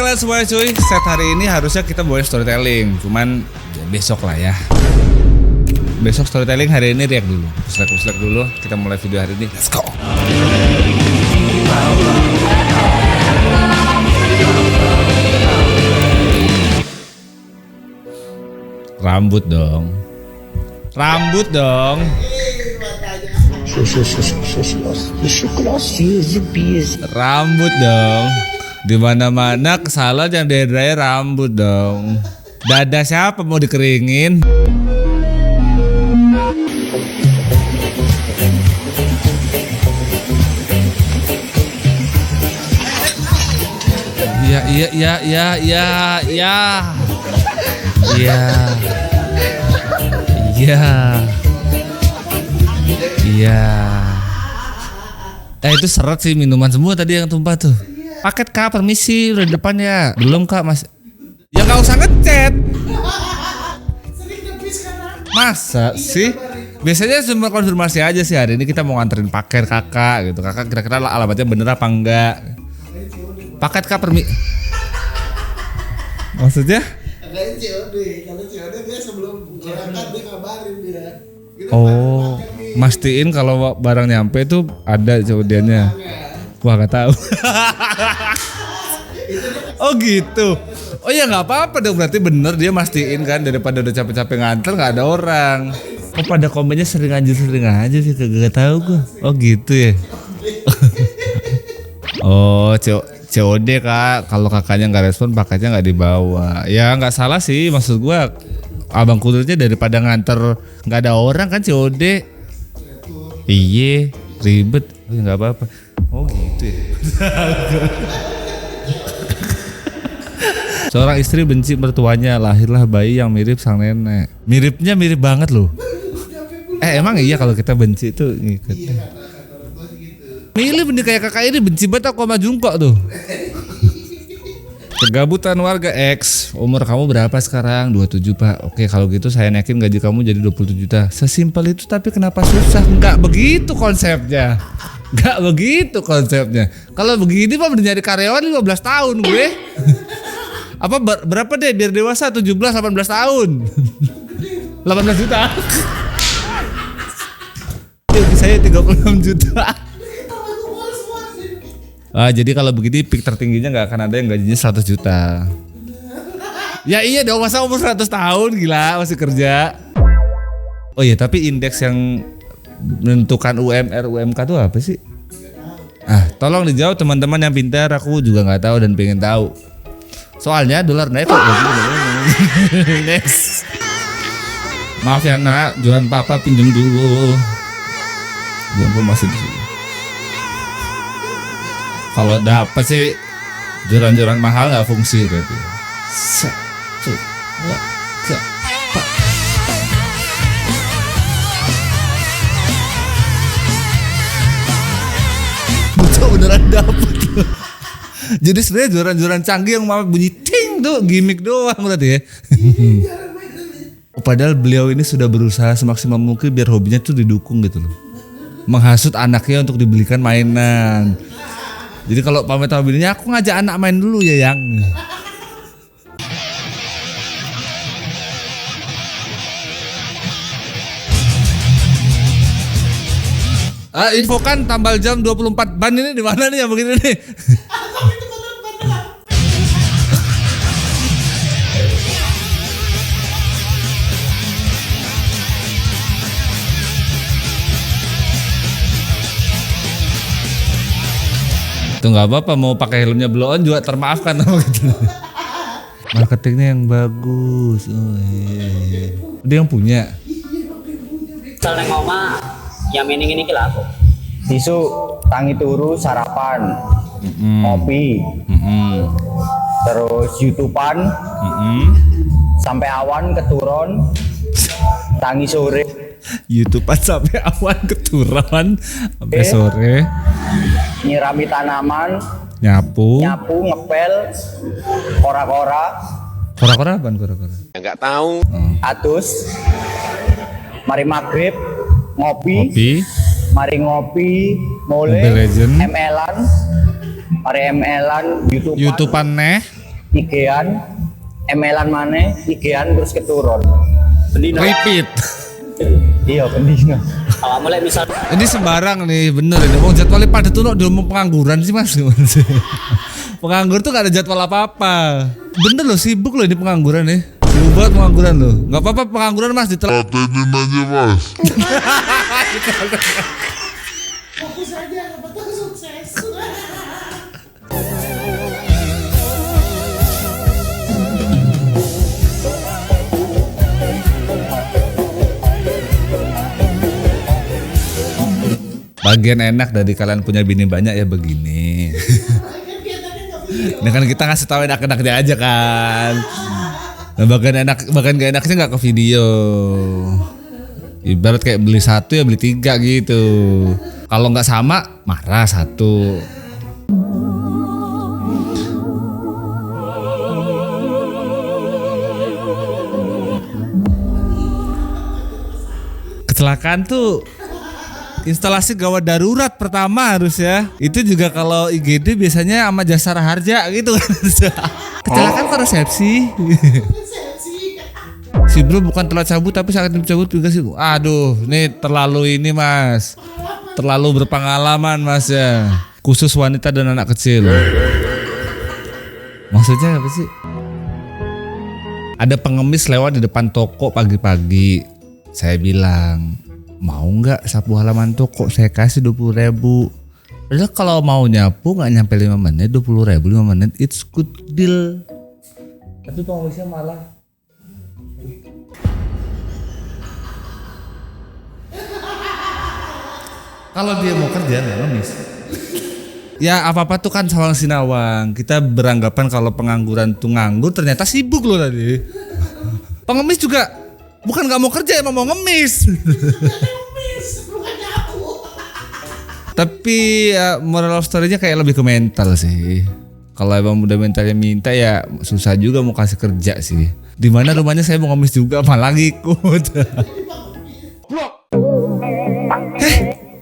kalian semuanya cuy. Set hari ini harusnya kita bawain storytelling, cuman ya besok lah ya. Besok storytelling, hari ini react dulu. Puslek dulu, kita mulai video hari ini. Let's go. Rambut dong. Rambut dong. Rambut dong. Di mana-mana kesalahan yang daerahnya rambut dong. Dada siapa mau dikeringin? Itu seret sih, minuman semua tadi yang tumpah tuh. Paket kak, permisi, udah di depan ya. Belum kak, mas. Ya gak usah ngechat. Masa sih? Biasanya cuma konfirmasi aja sih, hari ini kita mau nganterin paket kakak gitu. Kakak kira-kira alamatnya bener apa enggak? Paket kak, maksudnya? Kagaknya COD, kalau COD dia sebelum berangkat dia kabarin dia. Oh, mastiin kalau barang nyampe tuh ada COD-nya. Wah, gak tahu. Oh gitu. Oh ya nggak apa-apa dong, berarti bener dia mastiin kan, daripada udah capek-capek nganter nggak ada orang. Oh pada komennya sering aja sih, kagak tahu gua. Oh gitu ya. Oh COD kak, kalau kakaknya nggak respon paketnya nggak dibawa. Ya nggak salah sih, maksud gua abang kudurnya daripada nganter nggak ada orang kan COD. Iya ribet, nggak apa-apa. Oh gitu ya. Seorang istri benci mertuanya, lahirlah bayi yang mirip sang nenek. Miripnya mirip banget loh. Emang iya kalau kita benci itu ngikut. Milih bener kayak kakak ini, benci banget aku sama Jungkook tuh. Kegabutan warga X. Umur kamu berapa sekarang? 27 pak. Oke kalau gitu saya naikin gaji kamu jadi 20 juta. Sesimpel itu, tapi kenapa susah? Enggak begitu konsepnya. Kalau begini mah nyari karyawan 15 tahun gue. Apa berapa deh biar dewasa? 17 18 tahun. 18 juta. Gaji saya 36 juta. Jadi kalau begini peak tertingginya nggak akan ada yang gajinya 100 juta. Ya iya dong, masa umur 100 tahun gila masih kerja. Oh iya, tapi indeks yang menentukan UMR UMK itu apa sih? Tolong dijawab teman-teman yang pintar, aku juga nggak tahu dan pengen tahu. Soalnya dolar naik. Next. Maaf ya nak, jualan papa pinjam dulu. Gue masih di sini. Kalau dapat sih jualan mahal nggak fungsi berarti. Satu, dua, tiga, empat. Betul beneran dapat. Jadi sebenarnya jualan canggih yang mama bunyi ting tuh gimmick doang berarti ya. Padahal beliau ini sudah berusaha semaksimal mungkin biar hobinya tuh didukung gitu loh. Menghasut anaknya untuk dibelikan mainan. Jadi kalau pamit sama bininya, aku ngajak anak main dulu ya yang. Infokan tambal jam 24 ban ini di mana nih yang begini nih? Tuh nggak apa-apa, mau pakai helmnya blow on juga termaafkan gitu. Marketingnya yang bagus. Oh, iya. Dia yang punya. Misalnya ngomong yang mening ini lah aku. Tisu tangi turu sarapan, kopi, terus YouTubean, sampai awan keturun, tangi sore. YouTubean sampai awan keturun sampai sore. Nyirami tanaman, nyapu, ngepel, kora-kora. Kora-kora apaan kora-kora? Enggak tahu. Atus. Mari maghrib ngopi. Mari ngopi, mulai ML-an. Mari ML-an, YouTubean neh. IG-an, ML-an maneh, IG-an terus keturun. Bendino. Repeat. Iya, pendino. Kalau mulai misal Ini sembarang nih, bener ini. Wong jadwalnya pada tuh udah mau pengangguran sih mas. Penganggur tuh gak ada jadwal apa-apa. Bener loh, sibuk loh ini pengangguran nih. Sibuk banget pengangguran loh. Gak apa-apa pengangguran mas, ditelat. Patenin aja mas. Fokus aja, apa tuh sukses. Bagian enak dari kalian punya bini banyak ya begini. Nah kan kita ngasih tahu enak-enaknya aja kan. Nah bagian gak enaknya nggak ke video. Ibarat kayak beli satu ya beli 3 gitu. Kalau nggak sama marah satu. Kecelakaan tuh instalasi gawat darurat pertama harus ya. Itu juga kalau IGD biasanya sama Jasara Harja gitu kan. Kecelakaan ke resepsi. Si bro bukan telat cabut tapi sangat cabut juga sih. Aduh, ini terlalu ini mas. Terlalu berpengalaman mas ya. Khusus wanita dan anak kecil. Maksudnya apa sih? Ada pengemis lewat di depan toko pagi-pagi. Saya bilang, mau nggak sapu halaman toko? Saya kasih 20.000. Padahal kalau mau nyapu nggak nyampe 5 menit, 20.000 5 menit, it's good deal. Tapi pengemisnya malah kalau dia mau kerja nggak ngemis. Ya apa-apa tuh kan sawang sinawang. Kita beranggapan kalau pengangguran tuh nganggur, ternyata sibuk loh tadi. Pengemis juga bukan nggak mau kerja, emang mau ngemis. Tapi ya, moral of story-nya kayak lebih ke mental sih. Kalau emang udah mentalnya minta ya susah juga mau kasih kerja sih. Dimana rumahnya saya mau ngemis juga malah ngikut.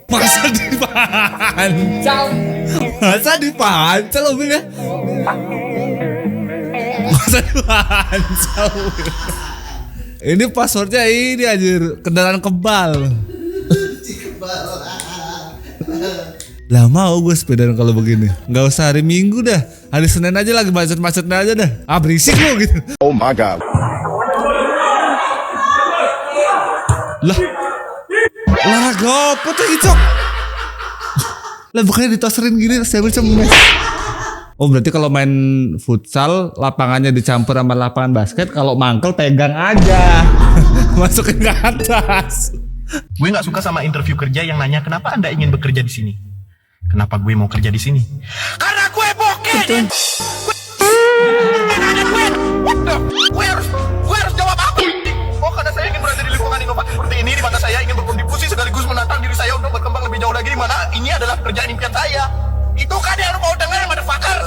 Masa dipancal? Masa dipancal lo ya? Masa dipancal? Ini passwordnya ini anjir, kendaraan kebal. Lah mau gue sepedaan kalau begini. Nggak usah hari Minggu dah. Hari Senin aja lagi macet-macetnya aja dah. Ah berisik lo gitu. Oh my god. Lah olahraga apa tuh Icok? Lah bukannya ditoserin gini saya bisa mes. Oh berarti kalau main futsal lapangannya dicampur sama lapangan basket, kalau mangkel pegang aja. Masukin ke atas. Gue nggak suka sama interview kerja yang nanya kenapa Anda ingin bekerja di sini. Kenapa gue mau kerja di sini? Karena gue bokeh. Gue harus jawab apa? Oh karena saya ingin berada di lingkungan inovatif seperti ini, di mana saya ingin berkontribusi sekaligus menantang diri saya untuk berkembang lebih jauh lagi, di mana ini adalah pekerjaan impian saya. Itu kan yang lu mau dengar, motherfucker.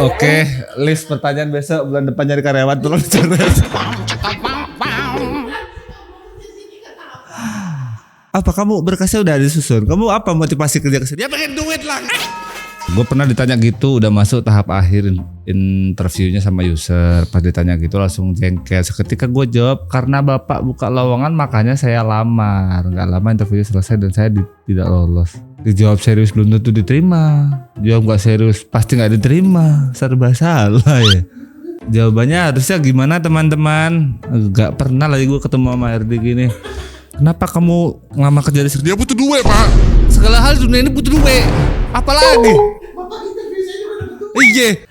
Oke, list pertanyaan besok bulan depan nyari karyawan tolong dicoret. Apa kamu berkasnya udah disusun? Kamu apa motivasi kerja kesini? Ya pengen duit lah. Gue pernah ditanya gitu, udah masuk tahap akhir interviewnya sama user. Pas ditanya gitu langsung jengkel. Seketika gue jawab, karena bapak buka lowongan makanya saya lamar. Gak lama interviewnya selesai dan saya tidak lolos. Dijawab serius belum tentu diterima. Jawab gak serius pasti gak diterima. Serba salah ya. Jawabannya harusnya gimana teman-teman? Gak pernah lagi gue ketemu sama RD gini. Kenapa kamu ngelamar kerja di sini? Dia butuh duit pak. Segala hal di dunia ini butuh duit. Apalagi? Bapak interview saya juga dapat duit. Iya.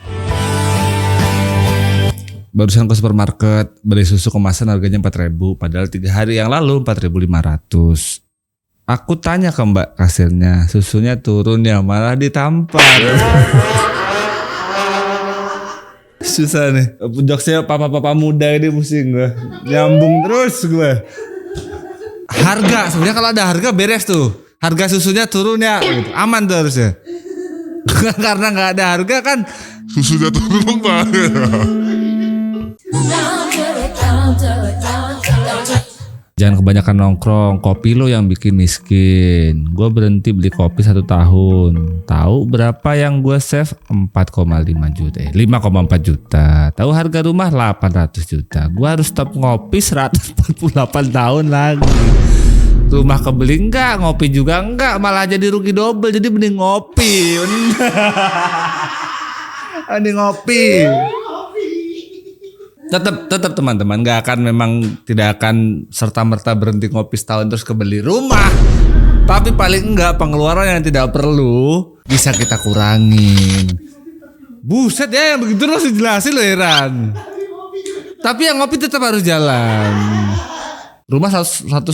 Barusan ke supermarket beli susu kemasan harganya 4.000, padahal 3 hari yang lalu 4.500. Aku tanya ke mbak kasirnya, susunya turun ya malah ditampar. Susah nih. Jokesnya papa-papa muda ini pusing gue. Nyambung terus gue. Harga sebenarnya kalau ada harga beres tuh. Harga susunya turun ya, gitu. Aman tuh harusnya. Karena nggak ada harga kan Susunya turun banget. Jangan kebanyakan nongkrong, kopi lo yang bikin miskin. Gue berhenti beli kopi 1 tahun. Tahu berapa yang gue save? 4,5 juta, 5,4 juta. Tahu harga rumah 800 juta. Gue harus stop ngopi 148 tahun lagi. Rumah kebeli enggak, ngopi juga enggak, malah jadi rugi double. Jadi mending ngopi. Mending ngopi. Tetap teman-teman tidak akan serta-merta berhenti ngopi setahun terus kebeli rumah. Tapi paling enggak pengeluaran yang tidak perlu bisa kita kurangin. Buset ya, yang begitu lo jelasin lo heran. Tapi yang ngopi tetap harus jalan. Rumah 160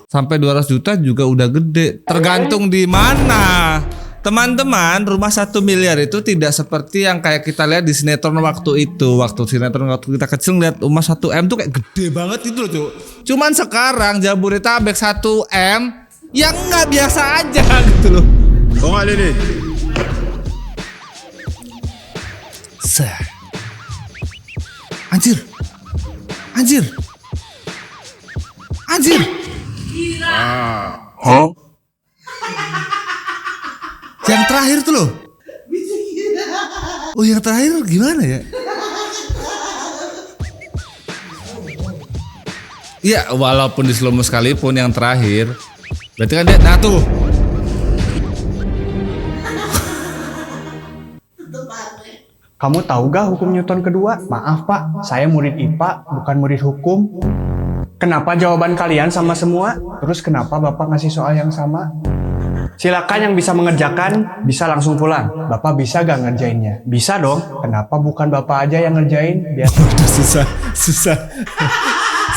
sampai 200 juta juga udah gede. Tergantung di mana. Teman-teman, rumah 1 miliar itu tidak seperti yang kayak kita lihat di sinetron waktu itu. Waktu sinetron waktu kita kecil lihat rumah 1 M tuh kayak gede banget itu loh, Cuk. Cuman sekarang Jabodetabek 1 M yang nggak biasa aja gitu loh. Kok nggak ini? Anjir. Hah? Yang terakhir tuh loh. Oh, yang terakhir gimana ya? Iya, walaupun di slow mo sekalipun yang terakhir. Berarti kan dia, nah tuh. Kamu tahu gak hukum Newton kedua? Maaf Pak, saya murid IPA, bukan murid hukum. Kenapa jawaban kalian sama semua? Terus kenapa Bapak ngasih soal yang sama? Silakan yang bisa mengerjakan, bisa langsung pulang. Bapak bisa gak ngerjainnya? Bisa dong. Kenapa bukan Bapak aja yang ngerjain? Biar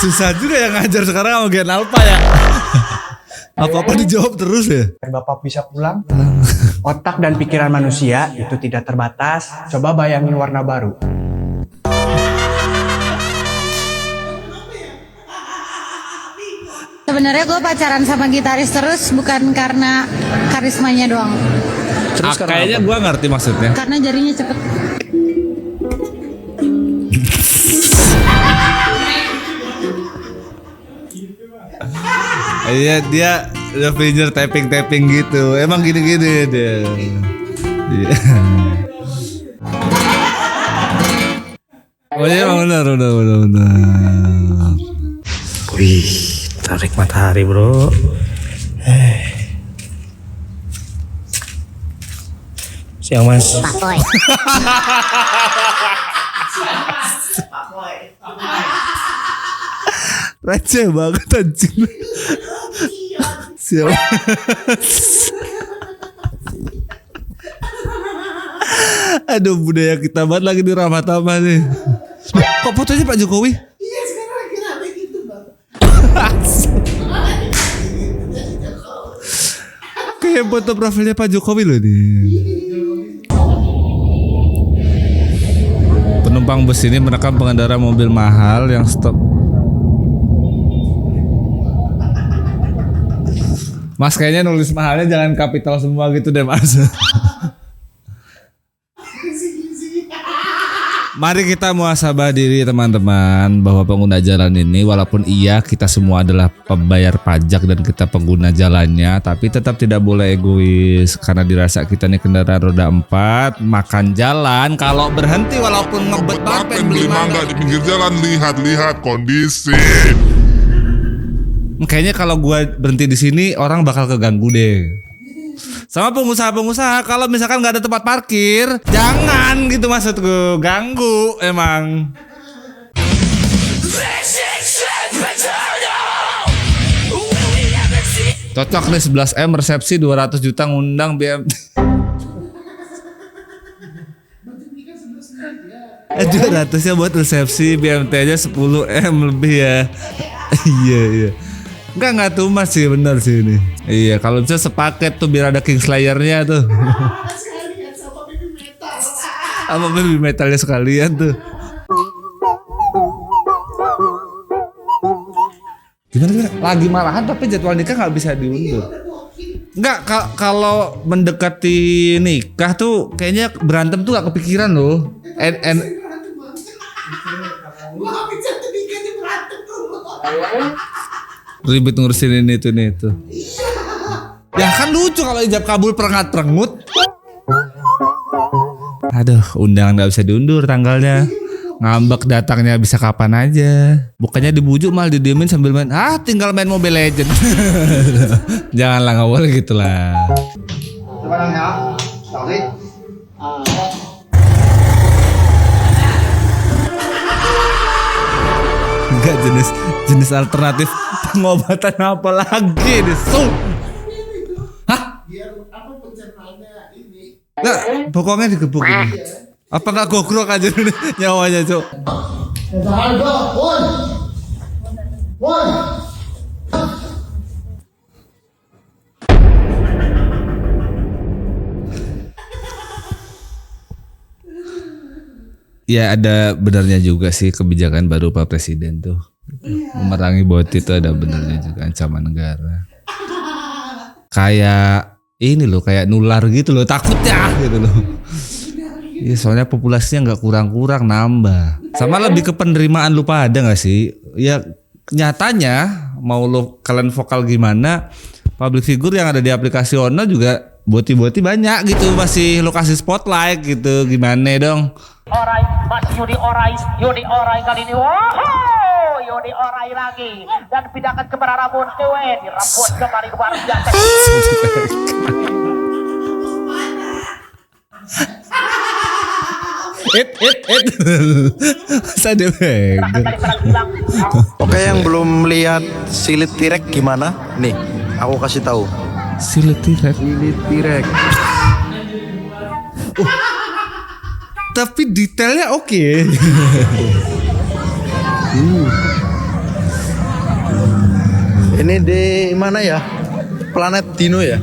Susah juga yang ngajar sekarang sama Gen Alpha ya. Apa-apa dijawab terus ya. Bapak bisa pulang. Otak dan pikiran manusia itu tidak terbatas. Coba bayangin warna baru. Sebenarnya gue pacaran sama gitaris terus bukan karena karismanya doang. Terus kayaknya gue ngerti maksudnya. Karena jarinya cepet. Iya, dia finger tapping gitu. Emang gini-gini dia. Iya. Oh iya, benar. Wih, tarik matahari bro. Siang mas. Receh banget anjing. Siapa? Aduh, budaya kita banget lagi di Ramatama nih. Kok fotonya Pak Jokowi? Iya, sekarang lagi rame gitu, Bang. Kayak foto profilnya Pak Jokowi loh nih. Penumpang bus ini merekam pengendara mobil mahal yang stop. Mas kayaknya nulis mahalnya jangan kapital semua gitu deh Mas. Mari kita muhasabah diri teman-teman bahwa pengguna jalan ini walaupun iya kita semua adalah pembayar pajak dan kita pengguna jalannya, tapi tetap tidak boleh egois karena dirasa kita nih kendaraan roda 4 makan jalan kalau berhenti walaupun ngebet banget pengen beli mangga di pinggir jalan, lihat kondisi. Kayaknya kalau gue berhenti di sini orang bakal keganggu deh. Sama pengusaha-pengusaha kalau misalkan nggak ada tempat parkir, jangan gitu maksud gue, ganggu emang. Cocok nih 11M resepsi 200 juta ngundang BM. 200-nya buat resepsi, BMT aja 10M lebih ya. Iya. Enggak tuh mas sih, benar sih ini. Iya, kalau bisa sepaket tuh biar ada Kingslayer-nya tuh. Sekalian sama baby metal. Sama baby metalnya sekalian tuh. Gimana? Lagi marahan tapi jadwal nikah nggak bisa diundur. Enggak, kalau mendekati nikah tuh kayaknya berantem tuh gak kepikiran loh. Gua habis jatuh nikahnya berantem tuh. Ribet ngurusin ini itu nih itu. Ya kan lucu kalau ijab kabul perengat-perengut. Aduh, undangan nggak bisa diundur tanggalnya. Ngambek datangnya bisa kapan aja. Bukannya dibujuk malah didiemin sambil main. Tinggal main Mobile Legend. Janganlah, nggak boleh gitulah. Enggak, jenis alternatif pengobatan apa lagi nih? Biar apa pencernaannya ini. Nggak, pokoknya digebuk ini. Apa nggak gogrok aja nih nyawanya, Cok? Ya ada benarnya juga sih kebijakan baru Pak Presiden tuh. Memerangi bot itu ada benarnya juga, ancaman negara. Kayak ini loh, kayak nular gitu loh, takutnya gitu loh. Iya, soalnya populasinya nggak kurang-kurang, nambah. Sama lebih ke penerimaan lu pada nggak sih? Ya nyatanya mau lo kalian vokal gimana, public figure yang ada di aplikasi Ono juga boti-boti banyak gitu, masih lo kasih spotlight gitu, gimana dong? Orai, masih Yudi Orai kali ini. Wow, Yudi Orai lagi dan pindahkan ke Rambut Dewe, dirambut kembali ke baru jatuh. Saya Oke, yang belum lihat silit tirek gimana? Nih, aku kasih tahu. Silit tirek. Tapi detailnya oke. Ini di mana ya? Planet Dino ya?